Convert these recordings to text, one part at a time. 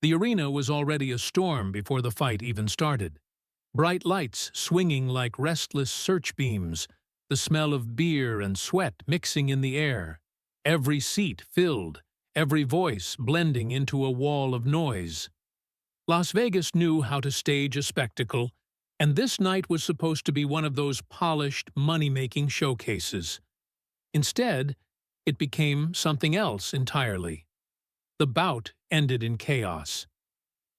The arena was already a storm before the fight even started. Bright lights swinging like restless search beams, the smell of beer and sweat mixing in the air, every seat filled, every voice blending into a wall of noise. Las Vegas knew how to stage a spectacle, and this night was supposed to be one of those polished, money-making showcases. Instead, it became something else entirely. The bout ended in chaos.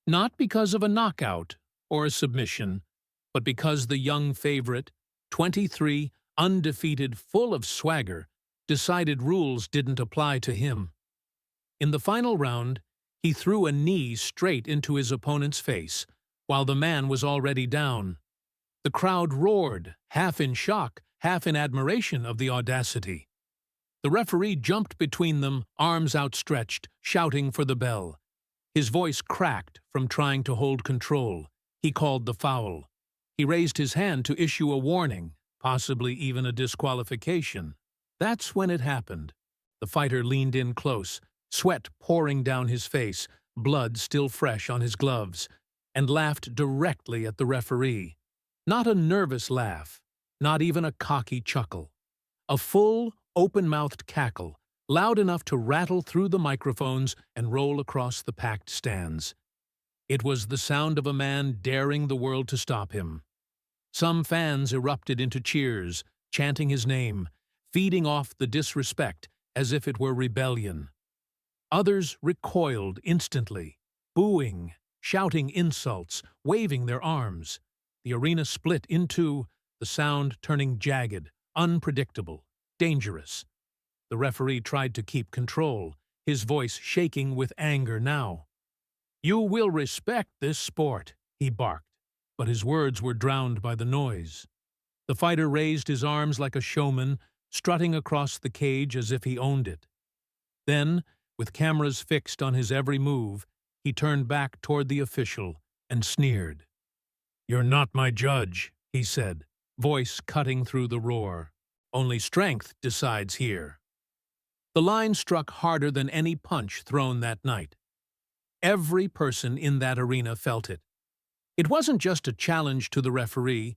Not because of a knockout or a submission, but because the young favorite, 23, undefeated, full of swagger, decided rules didn't apply to him. In the final round, he threw a knee straight into his opponent's face, while the man was already down. The crowd roared, half in shock, half in admiration of the audacity. The referee jumped between them, arms outstretched, shouting for the bell. His voice cracked from trying to hold control. He called the foul. He raised his hand to issue a warning, possibly even a disqualification. That's when it happened. The fighter leaned in close, sweat pouring down his face, blood still fresh on his gloves, and laughed directly at the referee. Not a nervous laugh, not even a cocky chuckle. A full, open-mouthed cackle, loud enough to rattle through the microphones and roll across the packed stands. It was the sound of a man daring the world to stop him. Some fans erupted into cheers, chanting his name, feeding off the disrespect as if it were rebellion. Others recoiled instantly, booing, shouting insults, waving their arms. The arena split in two, the sound turning jagged, unpredictable, dangerous. The referee tried to keep control, his voice shaking with anger now. "You will respect this sport," he barked, but his words were drowned by the noise. The fighter raised his arms like a showman, strutting across the cage as if he owned it. Then, with cameras fixed on his every move, he turned back toward the official and sneered. "You're not my judge," he said, voice cutting through the roar. "Only strength decides here." The line struck harder than any punch thrown that night. Every person in that arena felt it. It wasn't just a challenge to the referee,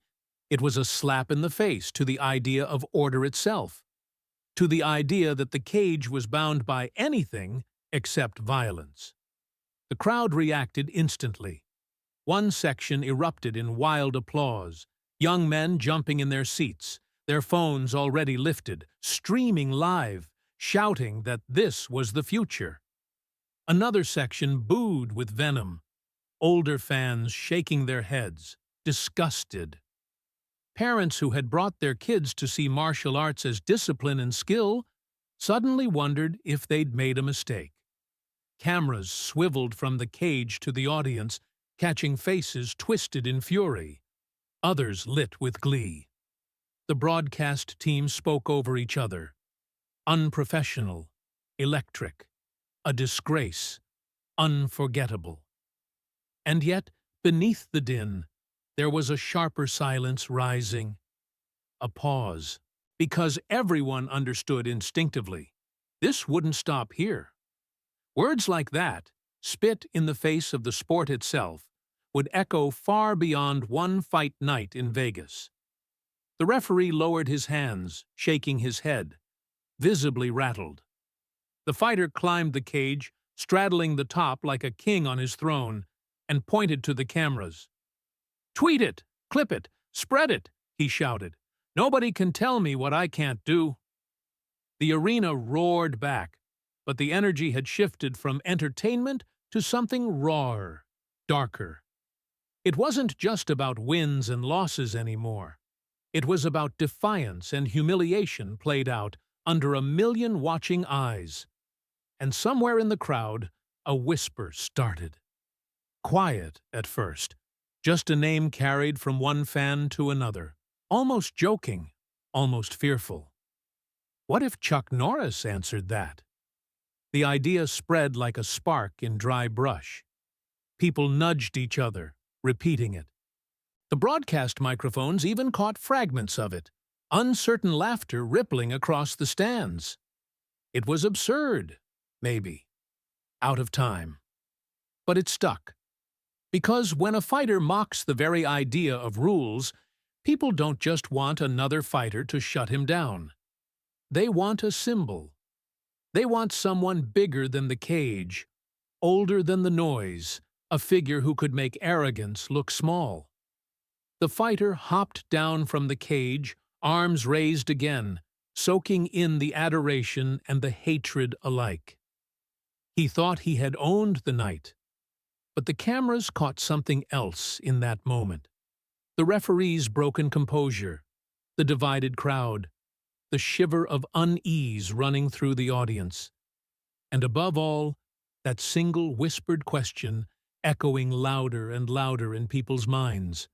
it was a slap in the face to the idea of order itself, to the idea that the cage was bound by anything except violence. The crowd reacted instantly. One section erupted in wild applause, young men jumping in their seats, their phones already lifted, streaming live, shouting that this was the future. Another section booed with venom, older fans shaking their heads, disgusted. Parents who had brought their kids to see martial arts as discipline and skill suddenly wondered if they'd made a mistake. Cameras swiveled from the cage to the audience, catching faces twisted in fury. Others lit with glee. The broadcast team spoke over each other. Unprofessional, electric, a disgrace, unforgettable. And yet, beneath the din, there was a sharper silence rising. A pause, because everyone understood instinctively. This wouldn't stop here. Words like that, spit in the face of the sport itself, would echo far beyond one fight night in Vegas. The referee lowered his hands, shaking his head, visibly rattled. The fighter climbed the cage, straddling the top like a king on his throne, and pointed to the cameras. "Tweet it, clip it, spread it," he shouted. "Nobody can tell me what I can't do." The arena roared back, but the energy had shifted from entertainment to something rawer, darker. It wasn't just about wins and losses anymore. It was about defiance and humiliation played out under a million watching eyes. And somewhere in the crowd, a whisper started. Quiet at first, just a name carried from one fan to another, almost joking, almost fearful. What if Chuck Norris answered that? The idea spread like a spark in dry brush. People nudged each other, repeating it. The broadcast microphones even caught fragments of it, uncertain laughter rippling across the stands. It was absurd, maybe, out of time. But it stuck. Because when a fighter mocks the very idea of rules, people don't just want another fighter to shut him down. They want a symbol. They want someone bigger than the cage, older than the noise, a figure who could make arrogance look small. The fighter hopped down from the cage, arms raised again, soaking in the adoration and the hatred alike. He thought he had owned the night, but the cameras caught something else in that moment. The referee's broken composure, the divided crowd, the shiver of unease running through the audience, and above all, that single whispered question echoing louder and louder in people's minds.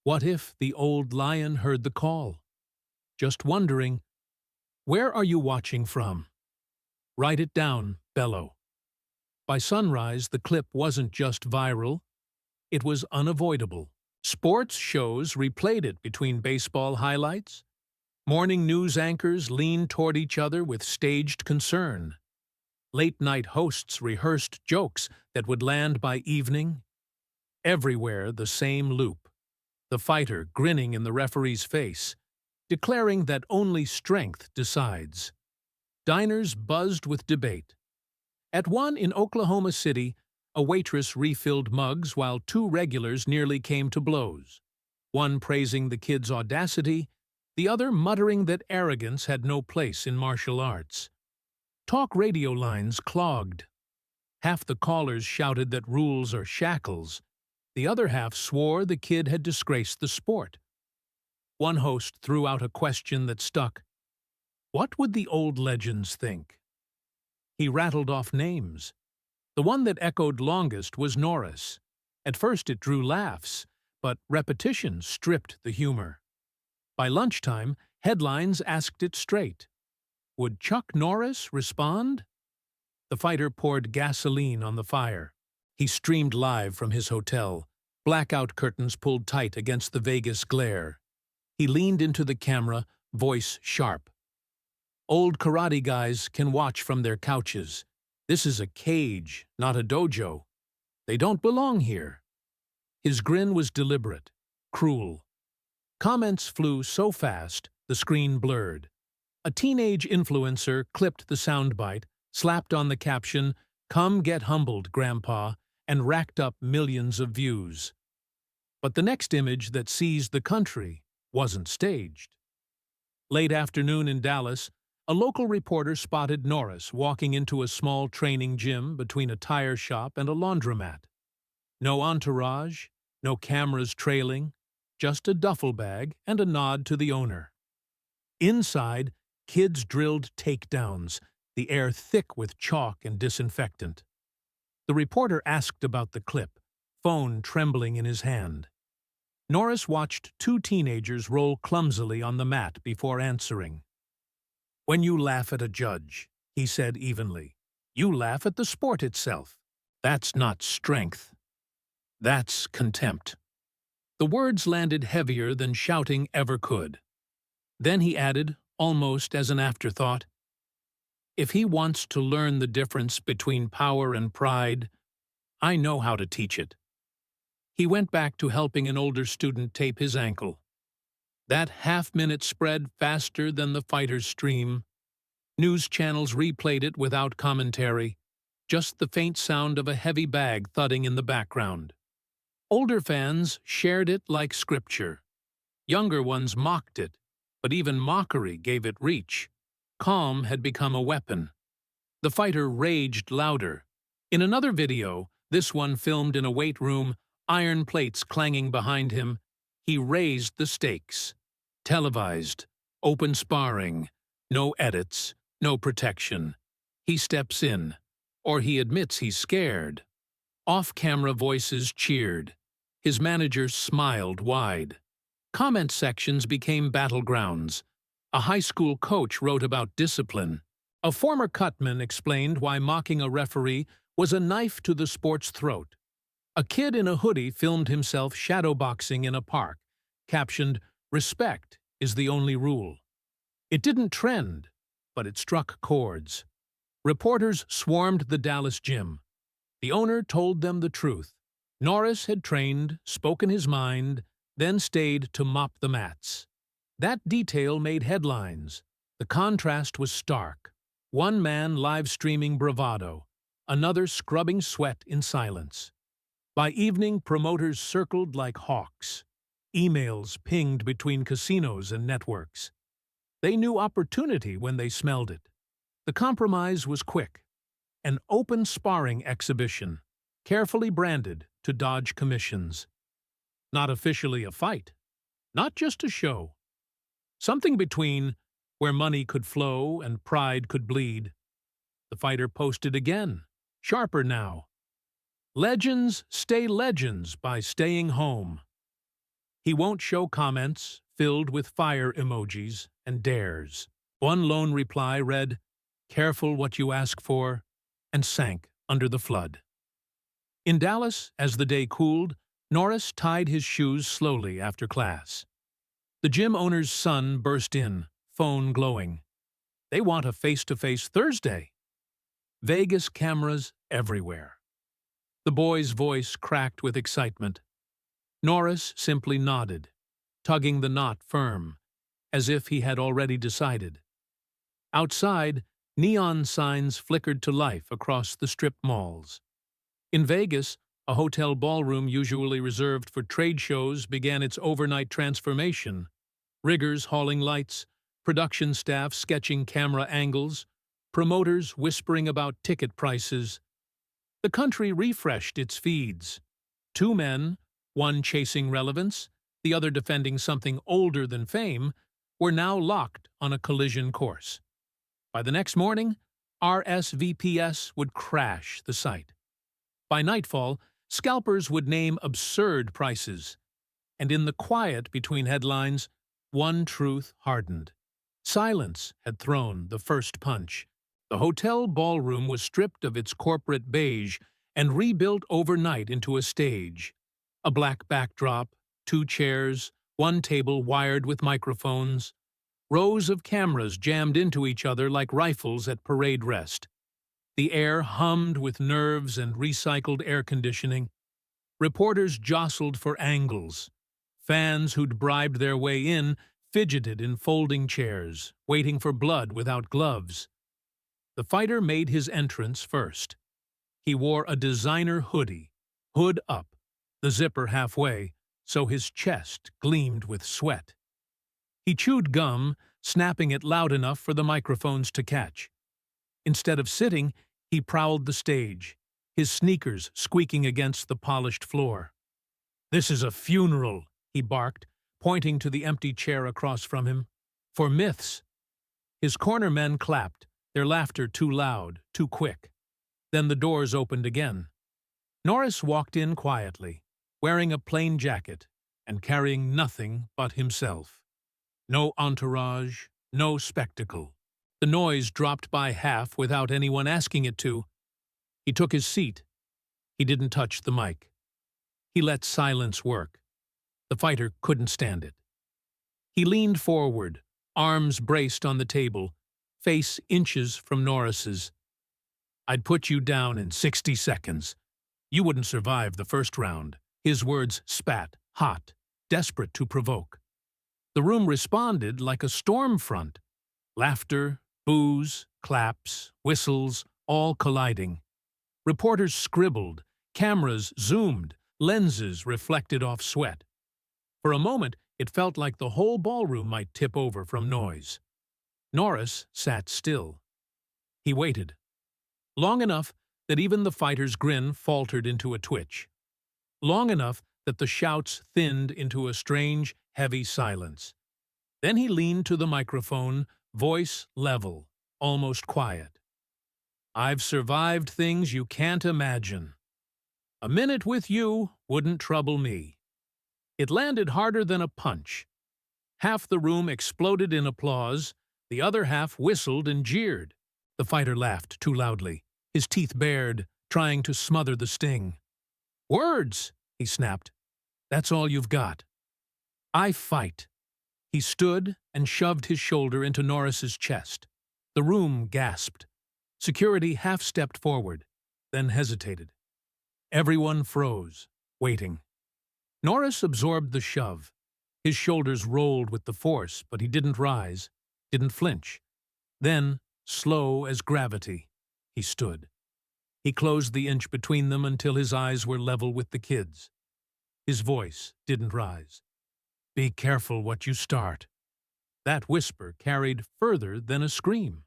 What if the old lion heard the call? Just wondering, where are you watching from? Write it down, bellow. By sunrise, the clip wasn't just viral, it was unavoidable. Sports shows replayed it between baseball highlights. Morning news anchors leaned toward each other with staged concern. Late-night hosts rehearsed jokes that would land by evening. Everywhere the same loop. The fighter grinning in the referee's face, declaring that only strength decides. Diners buzzed with debate. At one in Oklahoma City, a waitress refilled mugs while two regulars nearly came to blows, one praising the kid's audacity, the other muttering that arrogance had no place in martial arts. Talk radio lines clogged. Half the callers shouted that rules are shackles. The other half swore the kid had disgraced the sport. One host threw out a question that stuck. What would the old legends think? He rattled off names. The one that echoed longest was Norris. At first it drew laughs, but repetition stripped the humor. By lunchtime, headlines asked it straight. Would Chuck Norris respond? The fighter poured gasoline on the fire. He streamed live from his hotel, blackout curtains pulled tight against the Vegas glare. He leaned into the camera, voice sharp. Old karate guys can watch from their couches. This is a cage, not a dojo. They don't belong here. His grin was deliberate, cruel. Comments flew so fast, the screen blurred. A teenage influencer clipped the soundbite, slapped on the caption, "Come get humbled, Grandpa," and racked up millions of views. But the next image that seized the country wasn't staged. Late afternoon in Dallas, a local reporter spotted Norris walking into a small training gym between a tire shop and a laundromat. No entourage, no cameras trailing, just a duffel bag and a nod to the owner. Inside, kids drilled takedowns, the air thick with chalk and disinfectant. The reporter asked about the clip, phone trembling in his hand. Norris watched two teenagers roll clumsily on the mat before answering. "When you laugh at a judge," he said evenly, "you laugh at the sport itself. That's not strength. That's contempt." The words landed heavier than shouting ever could. Then he added, almost as an afterthought, "If he wants to learn the difference between power and pride, I know how to teach it." He went back to helping an older student tape his ankle. That half-minute spread faster than the fighter's stream. News channels replayed it without commentary, just the faint sound of a heavy bag thudding in the background. Older fans shared it like scripture. Younger ones mocked it, but even mockery gave it reach. Calm had become a weapon. The fighter raged louder. In another video, this one filmed in a weight room, iron plates clanging behind him, he raised the stakes. Televised, open sparring, no edits, no protection. He steps in, or he admits he's scared. Off-camera voices cheered. His manager smiled wide. Comment sections became battlegrounds. A high school coach wrote about discipline. A former cutman explained why mocking a referee was a knife to the sport's throat. A kid in a hoodie filmed himself shadowboxing in a park, captioned, "Respect is the only rule." It didn't trend, but it struck chords. Reporters swarmed the Dallas gym. The owner told them the truth. Norris had trained, spoken his mind, then stayed to mop the mats. That detail made headlines. The contrast was stark. One man live-streaming bravado, another scrubbing sweat in silence. By evening, promoters circled like hawks. Emails pinged between casinos and networks. They knew opportunity when they smelled it. The compromise was quick. An open sparring exhibition, carefully branded to dodge commissions. Not officially a fight, not just a show. Something between where money could flow and pride could bleed. The fighter posted again, sharper now. Legends stay legends by staying home. He won't show comments filled with fire emojis and dares. One lone reply read, "Careful what you ask for," and sank under the flood. In Dallas, as the day cooled, Norris tied his shoes slowly after class. The gym owner's son burst in, phone glowing. They want a face-to-face Thursday. Vegas cameras everywhere. The boy's voice cracked with excitement. Norris simply nodded, tugging the knot firm, as if he had already decided. Outside, neon signs flickered to life across the strip malls. In Vegas, a hotel ballroom usually reserved for trade shows began its overnight transformation. Riggers hauling lights, production staff sketching camera angles, promoters whispering about ticket prices. The country refreshed its feeds. Two men, one chasing relevance, the other defending something older than fame, were now locked on a collision course. By the next morning, RSVPs would crash the site. By nightfall, scalpers would name absurd prices. And in the quiet between headlines, one truth hardened. Silence had thrown the first punch. The hotel ballroom was stripped of its corporate beige and rebuilt overnight into a stage. A black backdrop, 2 chairs, 1 table wired with microphones. Rows of cameras jammed into each other like rifles at parade rest. The air hummed with nerves and recycled air conditioning. Reporters jostled for angles. Fans who'd bribed their way in fidgeted in folding chairs, waiting for blood without gloves. The fighter made his entrance first. He wore a designer hoodie, hood up, the zipper halfway, so his chest gleamed with sweat. He chewed gum, snapping it loud enough for the microphones to catch. Instead of sitting, he prowled the stage, his sneakers squeaking against the polished floor. "This is a funeral," he barked, pointing to the empty chair across from him. "For myths." His corner men clapped, their laughter too loud, too quick. Then the doors opened again. Norris walked in quietly, wearing a plain jacket and carrying nothing but himself. No entourage, no spectacle. The noise dropped by half without anyone asking it to. He took his seat. He didn't touch the mic. He let silence work. The fighter couldn't stand it. He leaned forward, arms braced on the table, face inches from Norris's. "I'd put you down in 60 seconds. You wouldn't survive the first round." His words spat, hot, desperate to provoke. The room responded like a storm front. Laughter, boos, claps, whistles, all colliding. Reporters scribbled, cameras zoomed, lenses reflected off sweat. For a moment, it felt like the whole ballroom might tip over from noise. Norris sat still. He waited. Long enough that even the fighter's grin faltered into a twitch. Long enough that the shouts thinned into a strange, heavy silence. Then he leaned to the microphone, voice level, almost quiet. "I've survived things you can't imagine. A minute with you wouldn't trouble me." It landed harder than a punch. Half the room exploded in applause, the other half whistled and jeered. The fighter laughed too loudly, his teeth bared, trying to smother the sting. "Words," he snapped. "That's all you've got." "I fight." He stood and shoved his shoulder into Norris's chest. The room gasped. Security half-stepped forward, then hesitated. Everyone froze, waiting. Norris absorbed the shove. His shoulders rolled with the force, but he didn't rise, didn't flinch. Then, slow as gravity, he stood. He closed the inch between them until his eyes were level with the kids. His voice didn't rise. "Be careful what you start." That whisper carried further than a scream.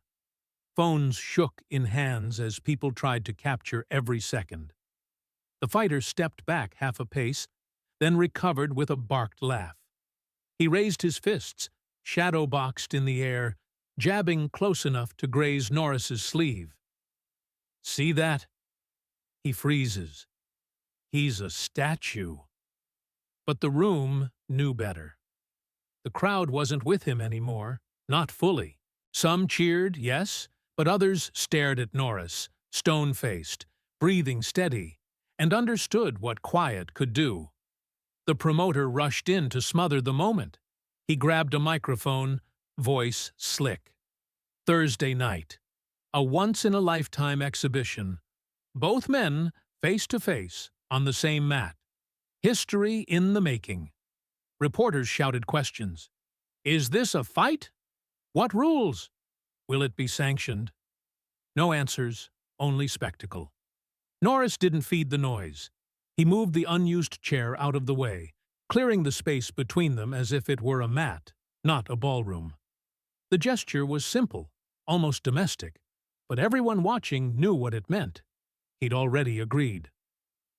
Phones shook in hands as people tried to capture every second. The fighter stepped back half a pace, then recovered with a barked laugh. He raised his fists, shadow-boxed in the air, jabbing close enough to graze Norris's sleeve. "See that?" He freezes. He's a statue. But the room knew better. The crowd wasn't with him anymore, not fully. Some cheered, yes, but others stared at Norris, stone-faced, breathing steady, and understood what quiet could do. The promoter rushed in to smother the moment. He grabbed a microphone, voice slick. Thursday night. A once-in-a-lifetime exhibition. Both men, face-to-face, on the same mat. History in the making. Reporters shouted questions. "Is this a fight? What rules? Will it be sanctioned?" No answers, only spectacle. Norris didn't feed the noise. He moved the unused chair out of the way, clearing the space between them as if it were a mat, not a ballroom. The gesture was simple, almost domestic, but everyone watching knew what it meant. He'd already agreed.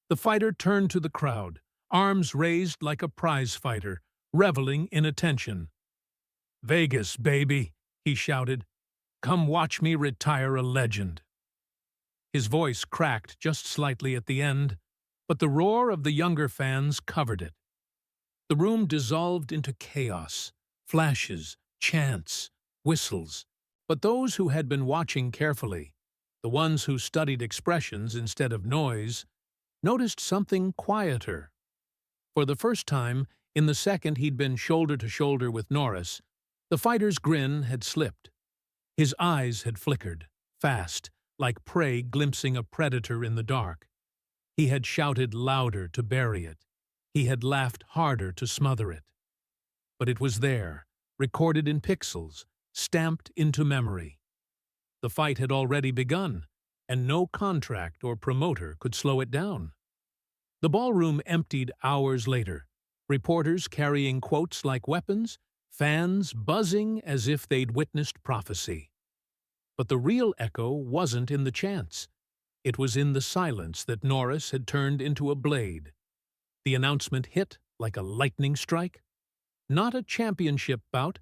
The fighter turned to the crowd, arms raised like a prize fighter, reveling in attention. "Vegas, baby," he shouted. "Come watch me retire a legend." His voice cracked just slightly at the end, but the roar of the younger fans covered it. The room dissolved into chaos, flashes, chants, whistles. But those who had been watching carefully, the ones who studied expressions instead of noise, noticed something quieter. For the first time, in the second he'd been shoulder to shoulder with Norris, the fighter's grin had slipped. His eyes had flickered, fast, like prey glimpsing a predator in the dark. He had shouted louder to bury it. He had laughed harder to smother it. But it was there, recorded in pixels, stamped into memory. The fight had already begun, and no contract or promoter could slow it down. The ballroom emptied hours later, reporters carrying quotes like weapons, fans buzzing as if they'd witnessed prophecy. But the real echo wasn't in the chants. It was in the silence that Norris had turned into a blade. The announcement hit like a lightning strike. Not a championship bout,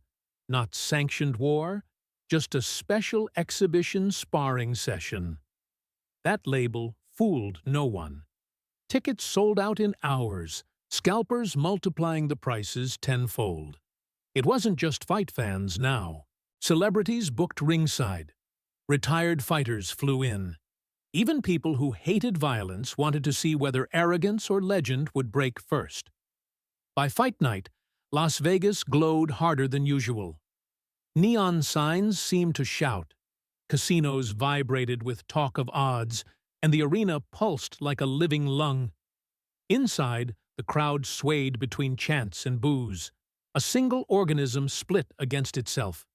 not sanctioned war, just a special exhibition sparring session. That label fooled no one. Tickets sold out in hours, scalpers multiplying the prices tenfold. It wasn't just fight fans now. Celebrities booked ringside. Retired fighters flew in. Even people who hated violence wanted to see whether arrogance or legend would break first. By fight night, Las Vegas glowed harder than usual. Neon signs seemed to shout. Casinos vibrated with talk of odds, and the arena pulsed like a living lung. Inside, the crowd swayed between chants and boos. A single organism split against itself.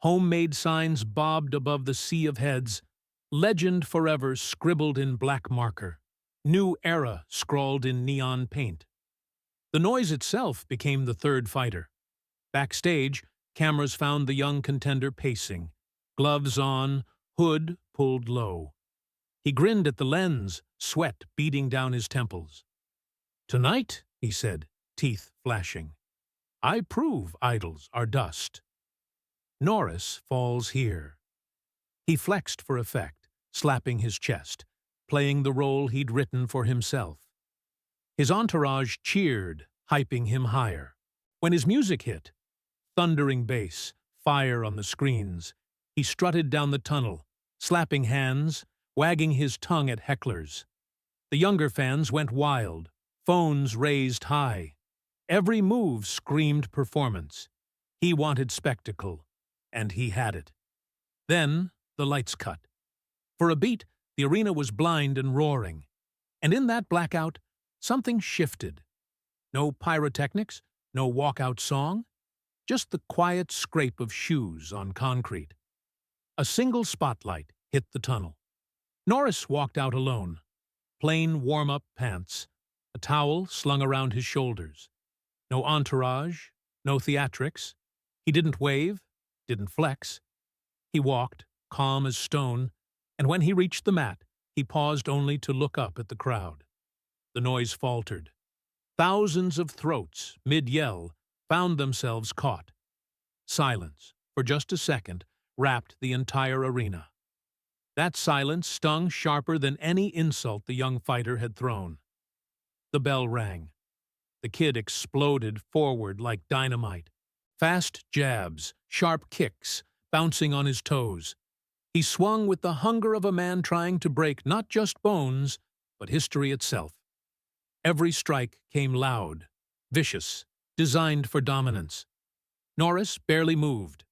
Homemade signs bobbed above the sea of heads. Legend forever scribbled in black marker. New era scrawled in neon paint. The noise itself became the third fighter. Backstage, cameras found the young contender pacing. Gloves on, hood pulled low. He grinned at the lens, sweat beading down his temples. "Tonight," he said, teeth flashing, "I prove idols are dust. Norris falls here." He flexed for effect, slapping his chest, playing the role he'd written for himself. His entourage cheered, hyping him higher. When his music hit, thundering bass, fire on the screens, he strutted down the tunnel, slapping hands, wagging his tongue at hecklers. The younger fans went wild, phones raised high. Every move screamed performance. He wanted spectacle, and he had it. Then the lights cut. For a beat, the arena was blind and roaring. And in that blackout, something shifted. No pyrotechnics, no walkout song, just the quiet scrape of shoes on concrete. A single spotlight hit the tunnel. Norris walked out alone. Plain warm-up pants, a towel slung around his shoulders. No entourage, no theatrics. He didn't wave, didn't flex. He walked, calm as stone, and when he reached the mat, he paused only to look up at the crowd. The noise faltered. Thousands of throats, mid-yell, found themselves caught. Silence, for just a second, wrapped the entire arena. That silence stung sharper than any insult the young fighter had thrown. The bell rang. The kid exploded forward like dynamite. Fast jabs, sharp kicks, bouncing on his toes. He swung with the hunger of a man trying to break not just bones, but history itself. Every strike came loud, vicious, designed for dominance. Norris barely moved.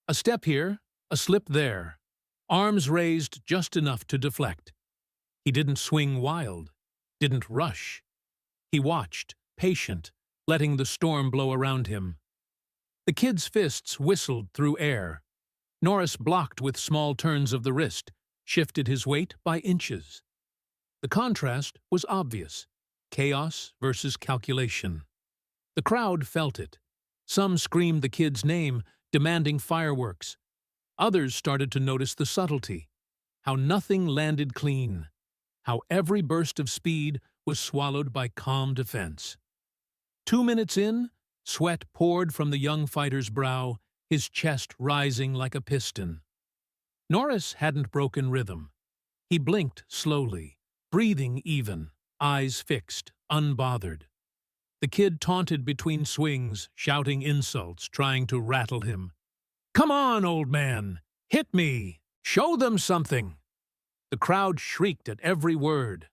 A step here, a slip there. Arms raised just enough to deflect. He didn't swing wild, didn't rush. He watched, patient, letting the storm blow around him. The kid's fists whistled through air. Norris blocked with small turns of the wrist, shifted his weight by inches. The contrast was obvious. Chaos versus calculation. The crowd felt it. Some screamed the kid's name, demanding fireworks. Others started to notice the subtlety, how nothing landed clean, how every burst of speed was swallowed by calm defense. 2 minutes in, sweat poured from the young fighter's brow, his chest rising like a piston. Norris hadn't broken rhythm. He blinked slowly, breathing even, eyes fixed, unbothered. The kid taunted between swings, shouting insults, trying to rattle him. "Come on, old man! Hit me! Show them something!" The crowd shrieked at every word.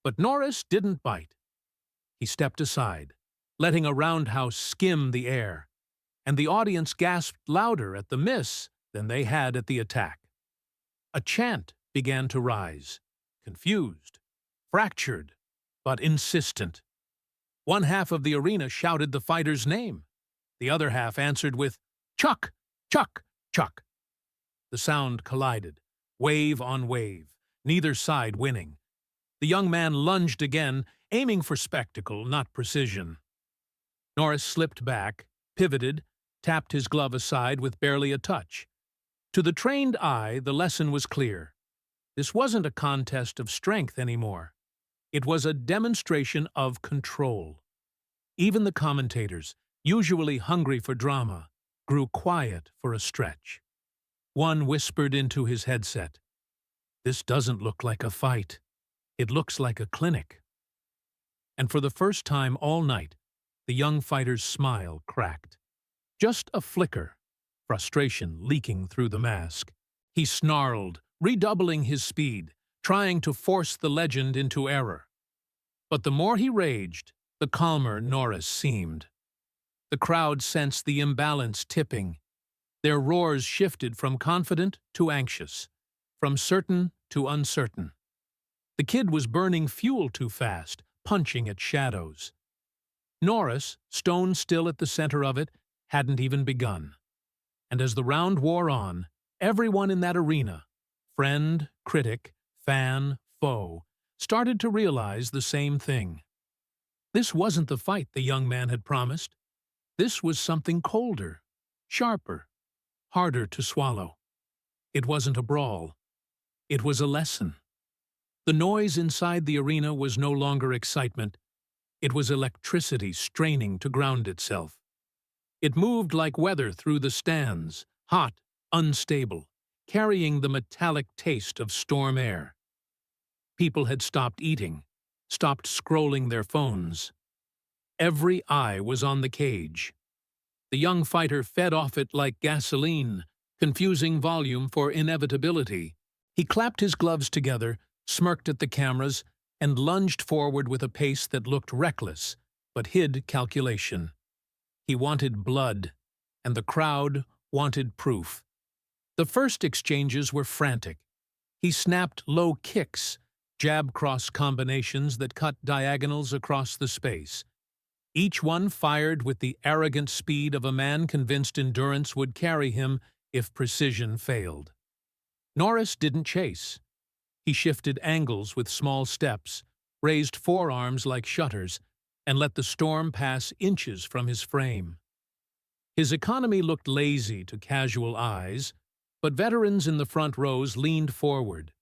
But Norris didn't bite. He stepped aside, letting a roundhouse skim the air, and the audience gasped louder at the miss than they had at the attack. A chant began to rise, confused, fractured, but insistent. One half of the arena shouted the fighter's name. The other half answered with, "Chuck! Chuck! Chuck!" The sound collided, wave on wave, neither side winning. The young man lunged again, aiming for spectacle, not precision. Norris slipped back, pivoted, tapped his glove aside with barely a touch. To the trained eye, the lesson was clear. This wasn't a contest of strength anymore. It was a demonstration of control. Even the commentators, usually hungry for drama, grew quiet for a stretch. One whispered into his headset, "This doesn't look like a fight. It looks like a clinic." And for the first time all night, the young fighter's smile cracked. Just a flicker, frustration leaking through the mask. He snarled, redoubling his speed, trying to force the legend into error. But the more he raged, the calmer Norris seemed. The crowd sensed the imbalance tipping. Their roars shifted from confident to anxious, from certain to uncertain. The kid was burning fuel too fast, punching at shadows. Norris, stone still at the center of it, hadn't even begun. And as the round wore on, everyone in that arena, friend, critic, fan, foe, started to realize the same thing. This wasn't the fight the young man had promised. This was something colder, sharper, harder to swallow. It wasn't a brawl. It was a lesson. The noise inside the arena was no longer excitement. It was electricity straining to ground itself. It moved like weather through the stands, hot, unstable, carrying the metallic taste of storm air. People had stopped eating, stopped scrolling their phones. Every eye was on the cage. The young fighter fed off it like gasoline, confusing volume for inevitability. He clapped his gloves together, smirked at the cameras, and lunged forward with a pace that looked reckless, but hid calculation. He wanted blood, and the crowd wanted proof. The first exchanges were frantic. He snapped low kicks, jab-cross combinations that cut diagonals across the space. Each one fired with the arrogant speed of a man convinced endurance would carry him if precision failed. Norris didn't chase. He shifted angles with small steps, raised forearms like shutters, and let the storm pass inches from his frame. His economy looked lazy to casual eyes, but veterans in the front rows leaned forward.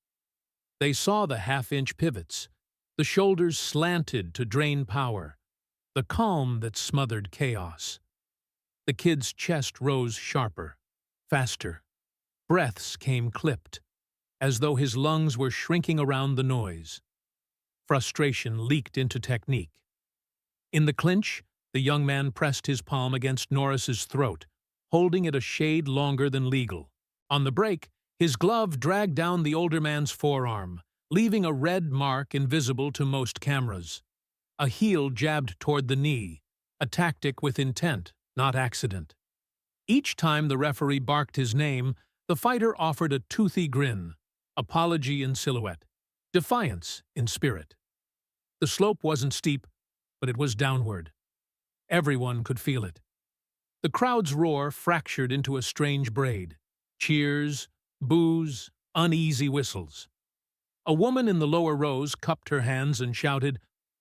They saw the half-inch pivots, the shoulders slanted to drain power, the calm that smothered chaos. The kid's chest rose sharper, faster. Breaths came clipped, as though his lungs were shrinking around the noise. Frustration leaked into technique. In the clinch, the young man pressed his palm against Norris's throat, holding it a shade longer than legal. On the break, his glove dragged down the older man's forearm, leaving a red mark invisible to most cameras. A heel jabbed toward the knee, a tactic with intent, not accident. Each time the referee barked his name, the fighter offered a toothy grin, apology in silhouette, defiance in spirit. The slope wasn't steep, but it was downward. Everyone could feel it. The crowd's roar fractured into a strange braid. Cheers, boos, uneasy whistles. A woman in the lower rows cupped her hands and shouted,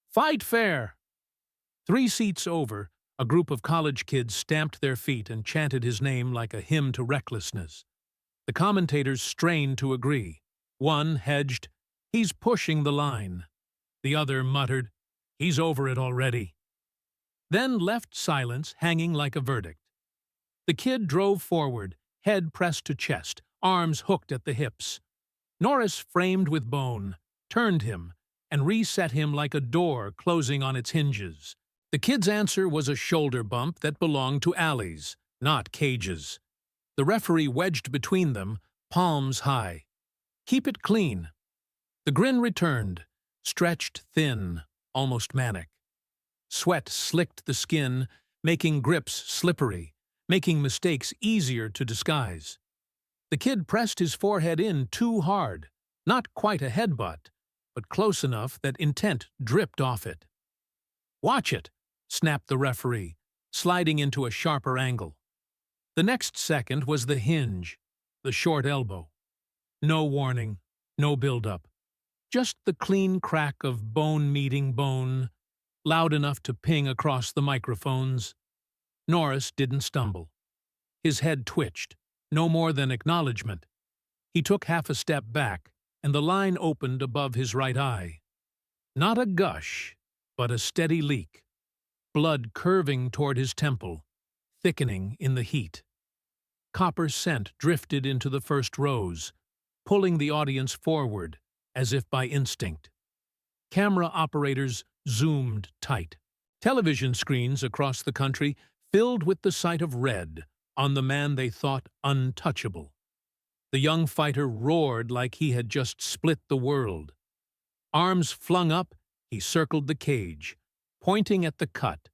"Fight fair!" 3 seats over, a group of college kids stamped their feet and chanted his name like a hymn to recklessness. The commentators strained to agree. One hedged, "He's pushing the line." The other muttered, "He's over it already." Then left silence hanging like a verdict. The kid drove forward, head pressed to chest, arms hooked at the hips. Norris framed with bone, turned him, and reset him like a door closing on its hinges. The kid's answer was a shoulder bump that belonged to alleys, not cages. The referee wedged between them, palms high. "Keep it clean." The grin returned, stretched thin, almost manic. Sweat slicked the skin, making grips slippery, making mistakes easier to disguise. The kid pressed his forehead in too hard, not quite a headbutt, but close enough that intent dripped off it. "Watch it," snapped the referee, sliding into a sharper angle. The next second was the hinge, the short elbow. No warning, no build-up. Just the clean crack of bone meeting bone, loud enough to ping across the microphones. Norris didn't stumble. His head twitched, no more than acknowledgement. He took half a step back, and the line opened above his right eye. Not a gush, but a steady leak. Blood curving toward his temple, thickening in the heat. Copper scent drifted into the first rows, pulling the audience forward, as if by instinct. Camera operators zoomed tight. Television screens across the country filled with the sight of red on the man they thought untouchable. The young fighter roared like he had just split the world. Arms flung up, he circled the cage, pointing at the cut,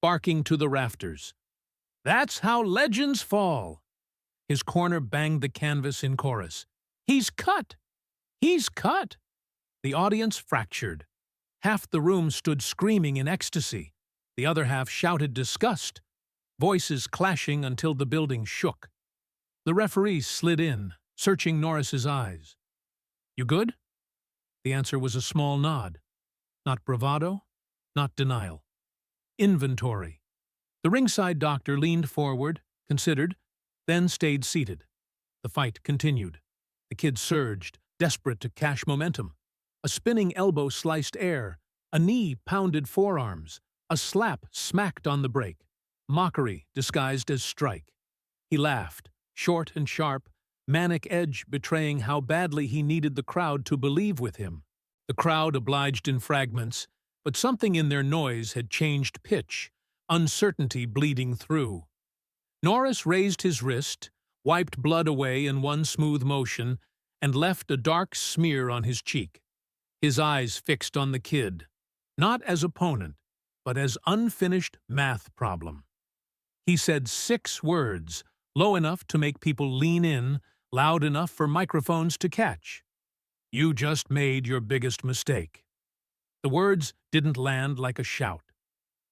barking to the rafters. "That's how legends fall!" His corner banged the canvas in chorus. "He's cut! He's cut!" The audience fractured. Half the room stood screaming in ecstasy. The other half shouted disgust, voices clashing until the building shook. The referee slid in, searching Norris's eyes. "You good?" The answer was a small nod. Not bravado, not denial. Inventory. The ringside doctor leaned forward, considered, then stayed seated. The fight continued. The kid surged, desperate to cash momentum. A spinning elbow sliced air. A knee pounded forearms. A slap smacked on the brake. Mockery disguised as strike. He laughed, short and sharp, manic edge betraying how badly he needed the crowd to believe with him. The crowd obliged in fragments, but something in their noise had changed pitch, uncertainty bleeding through. Norris raised his wrist, wiped blood away in one smooth motion, and left a dark smear on his cheek. His eyes fixed on the kid, not as opponent, but as unfinished math problem. He said 6 words, low enough to make people lean in, loud enough for microphones to catch. "You just made your biggest mistake." The words didn't land like a shout.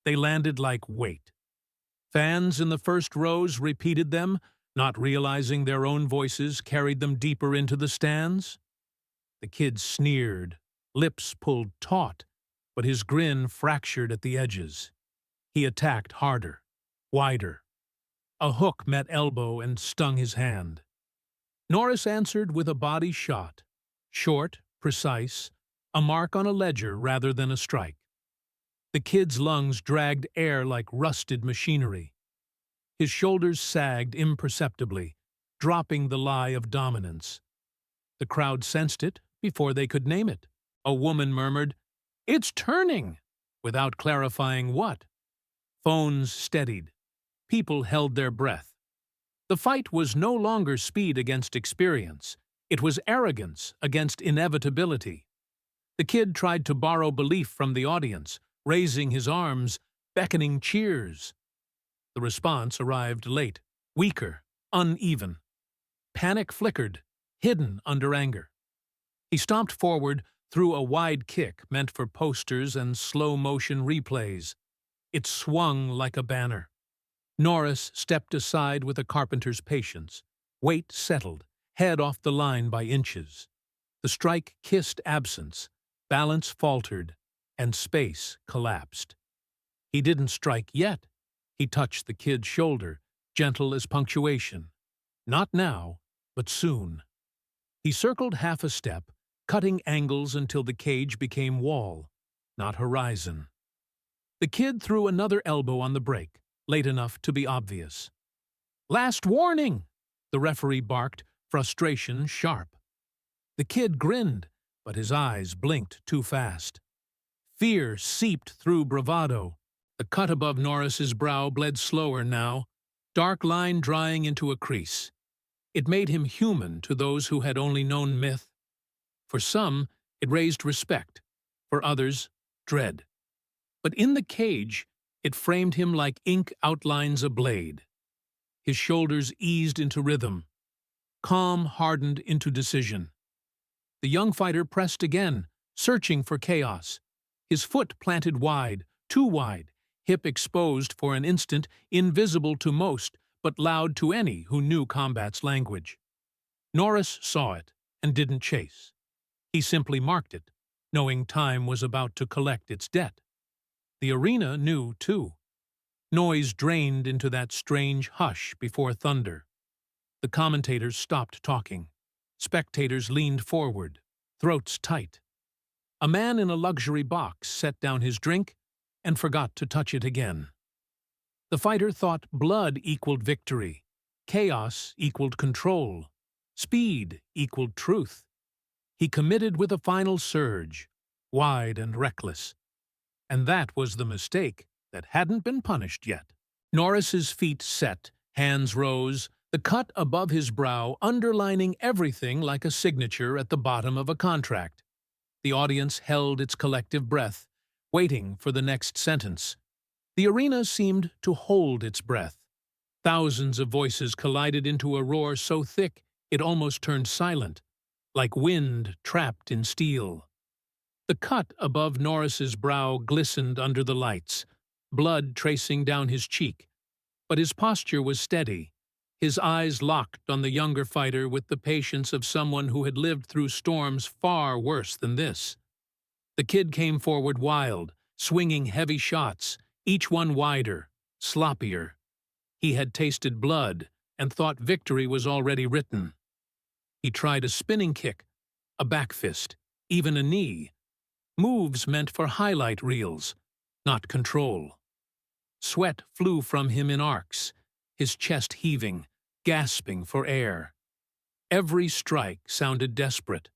They landed like weight. Fans in the first rows repeated them, not realizing their own voices carried them deeper into the stands. The kid sneered, lips pulled taut, but his grin fractured at the edges. He attacked harder, wider. A hook met elbow and stung his hand. Norris answered with a body shot, short, precise, a mark on a ledger rather than a strike. The kid's lungs dragged air like rusted machinery. His shoulders sagged imperceptibly, dropping the lie of dominance. The crowd sensed it before they could name it. A woman murmured, "It's turning," without clarifying what. Phones steadied. People held their breath. The fight was no longer speed against experience. It was arrogance against inevitability. The kid tried to borrow belief from the audience, raising his arms, beckoning cheers. The response arrived late, weaker, uneven. Panic flickered, hidden under anger. He stomped forward, threw a wide kick meant for posters and slow-motion replays. It swung like a banner. Norris stepped aside with a carpenter's patience. Weight settled, head off the line by inches. The strike kissed absence, balance faltered, and space collapsed. He didn't strike yet. He touched the kid's shoulder, gentle as punctuation. Not now, but soon. He circled half a step, cutting angles until the cage became wall, not horizon. The kid threw another elbow on the brake, late enough to be obvious. "Last warning!" the referee barked, frustration sharp. The kid grinned, but his eyes blinked too fast. Fear seeped through bravado. The cut above Norris's brow bled slower now, dark line drying into a crease. It made him human to those who had only known myth. For some, it raised respect. For others, dread. But in the cage, it framed him like ink outlines a blade. His shoulders eased into rhythm. Calm hardened into decision. The young fighter pressed again, searching for chaos. His foot planted wide, too wide, hip exposed for an instant, invisible to most, but loud to any who knew combat's language. Norris saw it and didn't chase. He simply marked it, knowing time was about to collect its debt. The arena knew, too. Noise drained into that strange hush before thunder. The commentators stopped talking. Spectators leaned forward, throats tight. A man in a luxury box set down his drink and forgot to touch it again. The fighter thought blood equaled victory, chaos equaled control, speed equaled truth. He committed with a final surge, wide and reckless. And that was the mistake that hadn't been punished yet. Norris's feet set, hands rose, the cut above his brow underlining everything like a signature at the bottom of a contract. The audience held its collective breath, waiting for the next sentence. The arena seemed to hold its breath. Thousands of voices collided into a roar so thick it almost turned silent, like wind trapped in steel. The cut above Norris's brow glistened under the lights, blood tracing down his cheek. But his posture was steady, his eyes locked on the younger fighter with the patience of someone who had lived through storms far worse than this. The kid came forward wild, swinging heavy shots, each one wider, sloppier. He had tasted blood and thought victory was already written. He tried a spinning kick, a back fist, even a knee. Moves meant for highlight reels, not control. Sweat flew from him in arcs, his chest heaving, gasping for air. Every strike sounded desperate,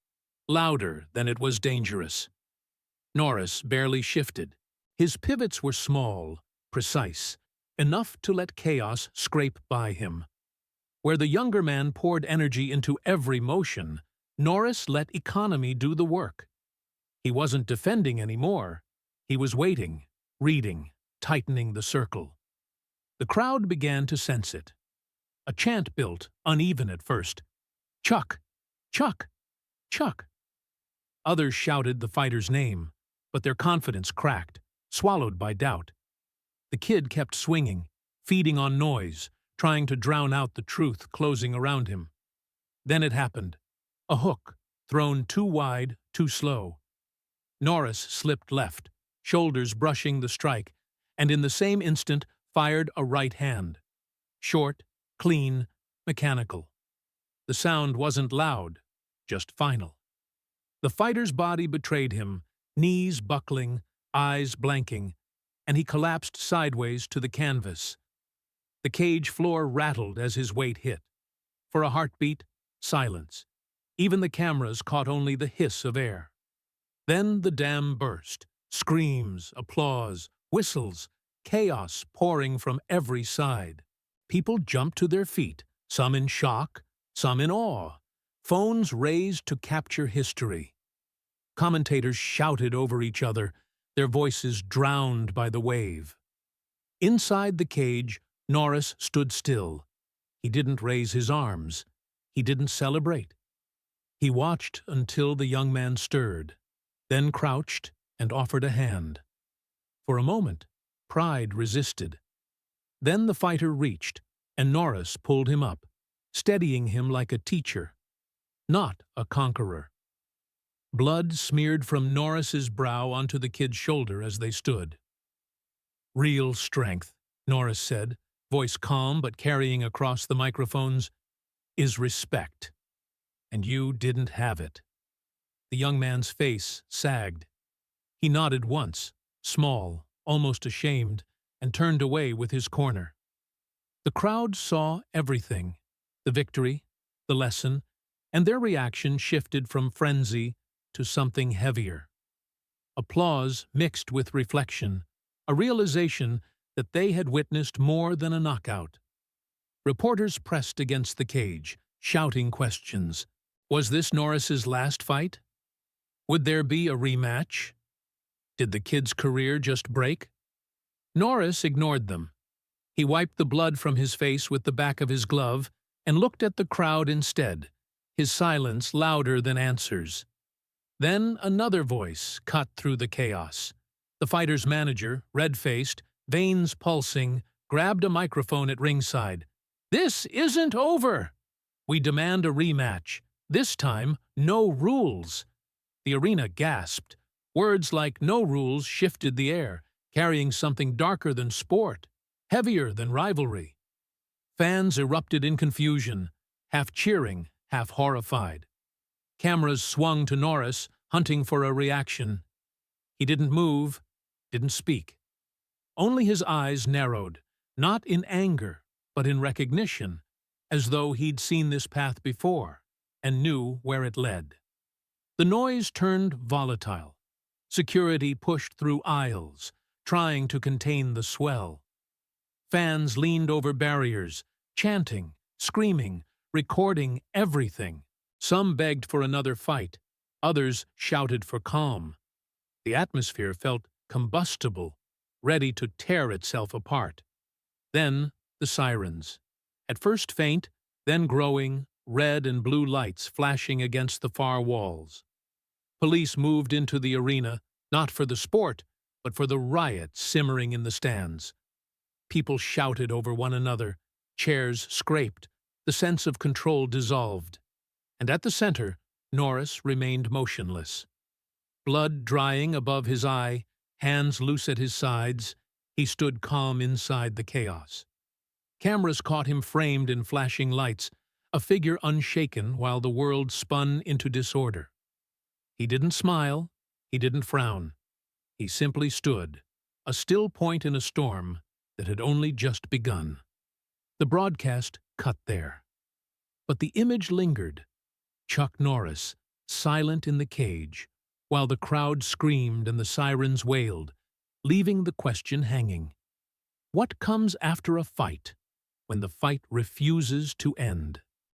louder than it was dangerous. Norris barely shifted. His pivots were small, precise, enough to let chaos scrape by him. Where the younger man poured energy into every motion, Norris let economy do the work. He wasn't defending anymore. He was waiting, reading, tightening the circle. The crowd began to sense it. A chant built, uneven at first. Chuck! Chuck! Chuck! Others shouted the fighter's name, but their confidence cracked, swallowed by doubt. The kid kept swinging, feeding on noise, trying to drown out the truth closing around him. Then it happened. A hook, thrown too wide, too slow. Norris slipped left, shoulders brushing the strike, and in the same instant fired a right hand. Short, clean, mechanical. The sound wasn't loud, just final. The fighter's body betrayed him, knees buckling, eyes blanking, and he collapsed sideways to the canvas. The cage floor rattled as his weight hit. For a heartbeat, silence. Even the cameras caught only the hiss of air. Then the dam burst. Screams, applause, whistles, chaos pouring from every side. People jumped to their feet, some in shock, some in awe. Phones raised to capture history. Commentators shouted over each other, their voices drowned by the wave. Inside the cage, Norris stood still. He didn't raise his arms. He didn't celebrate. He watched until the young man stirred, then crouched and offered a hand. For a moment, pride resisted. Then the fighter reached, and Norris pulled him up, steadying him like a teacher, not a conqueror. Blood smeared from Norris's brow onto the kid's shoulder as they stood. "Real strength," Norris said, voice calm but carrying across the microphones, "is respect. And you didn't have it." The young man's face sagged. He nodded once, small, almost ashamed, and turned away with his corner. The crowd saw everything, the victory, the lesson, and their reaction shifted from frenzy to something heavier. Applause mixed with reflection, a realization that they had witnessed more than a knockout. Reporters pressed against the cage, shouting questions. Was this Norris's last fight? Would there be a rematch? Did the kid's career just break? Norris ignored them. He wiped the blood from his face with the back of his glove and looked at the crowd instead, his silence louder than answers. Then another voice cut through the chaos. The fighter's manager, red-faced, veins pulsing, grabbed a microphone at ringside. "This isn't over! We demand a rematch. This time, no rules." The arena gasped. Words like "no rules" shifted the air, carrying something darker than sport, heavier than rivalry. Fans erupted in confusion, half cheering, half horrified. Cameras swung to Norris, hunting for a reaction. He didn't move, didn't speak. Only his eyes narrowed, not in anger, but in recognition, as though he'd seen this path before and knew where it led. The noise turned volatile. Security pushed through aisles, trying to contain the swell. Fans leaned over barriers, chanting, screaming, recording everything. Some begged for another fight. Others shouted for calm. The atmosphere felt combustible, ready to tear itself apart. Then the sirens. At first faint, then growing, red and blue lights flashing against the far walls. Police moved into the arena, not for the sport, but for the riot simmering in the stands. People shouted over one another, chairs scraped, the sense of control dissolved. And at the center, Norris remained motionless. Blood drying above his eye, hands loose at his sides, he stood calm inside the chaos. Cameras caught him framed in flashing lights, a figure unshaken while the world spun into disorder. He didn't smile, he didn't frown. He simply stood, a still point in a storm that had only just begun. The broadcast cut there. But the image lingered. Chuck Norris, silent in the cage, while the crowd screamed and the sirens wailed, leaving the question hanging. What comes after a fight when the fight refuses to end?